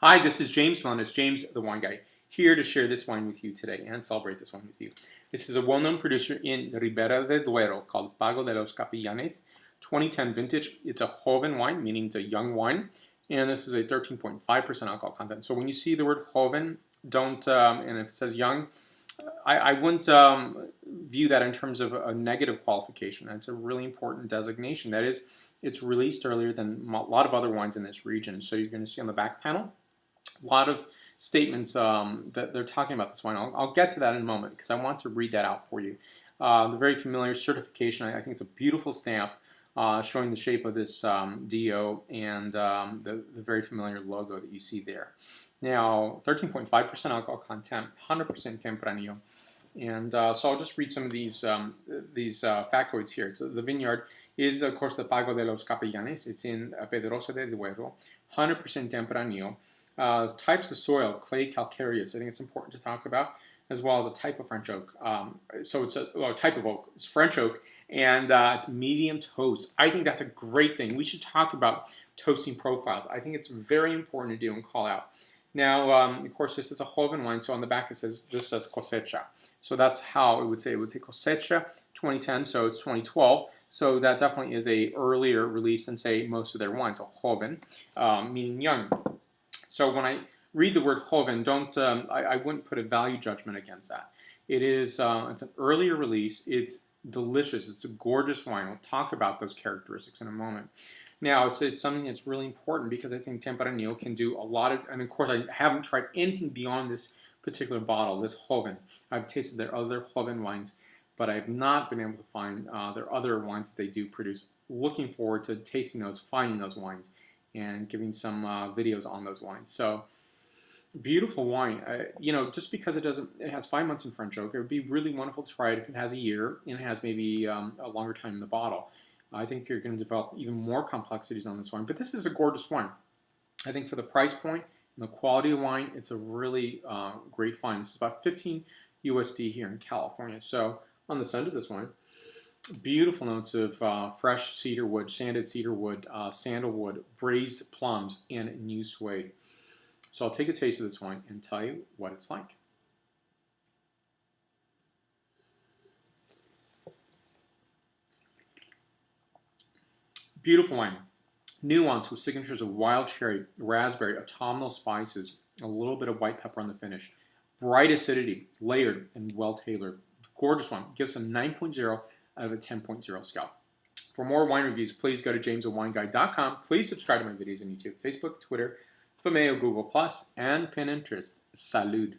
Hi, this is James It's James the Wine Guy, here to share this wine with you today and celebrate this wine with you. This is a well-known producer in Ribera del Duero called Pago de los Capellanes, 2010 vintage. It's a joven wine, meaning it's a young wine, and this is a 13.5% alcohol content. So when you see the word joven, don't, and if it says young, I wouldn't view that in terms of a negative qualification. It's a really important designation. That is, it's released earlier than a lot of other wines in this region. So you're going to see on the back panel a lot of statements that they're talking about this wine. I'll get to that in a moment because I want to read that out for you. The very familiar certification, I think it's a beautiful stamp showing the shape of this DO and the very familiar logo that you see there. Now, 13.5% alcohol content, 100% Tempranillo. And so I'll just read some of these factoids here. So the vineyard is, of course, the Pago de los Capellanes. It's in Pedrosa de Duero, 100% Tempranillo. Types of soil, clay calcareous, I think it's important to talk about, as well as a type of French oak. So it's a type of oak, it's French oak, and it's medium toast. I think that's a great thing. We should talk about toasting profiles. I think it's very important to do and call out. Now, of course, this is a joven wine, so on the back it just says cosecha. So that's how it would say. It would say cosecha 2010, so it's 2012. So that definitely is a earlier release than, say, most of their wines, a joven, meaning young. So when I read the word joven, I wouldn't put a value judgment against that. It is it's an earlier release. It's delicious. It's a gorgeous wine. We'll talk about those characteristics in a moment. Now, it's something that's really important because I think Tempranillo can do a lot of, and of course I haven't tried anything beyond this particular bottle, this joven. I've tasted their other joven wines, but I have not been able to find their other wines that they do produce. Looking forward to tasting those, finding those wines, and giving some videos on those wines. So, beautiful wine. You know, just because it has 5 months in French oak, it would be really wonderful to try it if it has a year and it has maybe a longer time in the bottle. I think you're going to develop even more complexities on this wine. But this is a gorgeous wine. I think for the price point and the quality of wine, it's a really great find. This is about 15 USD here in California. So on the scent of this wine, beautiful notes of fresh cedar wood, sanded cedar wood, sandalwood, braised plums, and new suede. So I'll take a taste of this wine and tell you what it's like. Beautiful wine. Nuance with signatures of wild cherry, raspberry, autumnal spices, a little bit of white pepper on the finish. Bright acidity, layered and well-tailored. Gorgeous one. Gives a 9.0 out of a 10.0 scale. For more wine reviews, please go to jamesthewineguy.com. Please subscribe to my videos on YouTube, Facebook, Twitter, Vimeo, Google+, and Pinterest. Salud.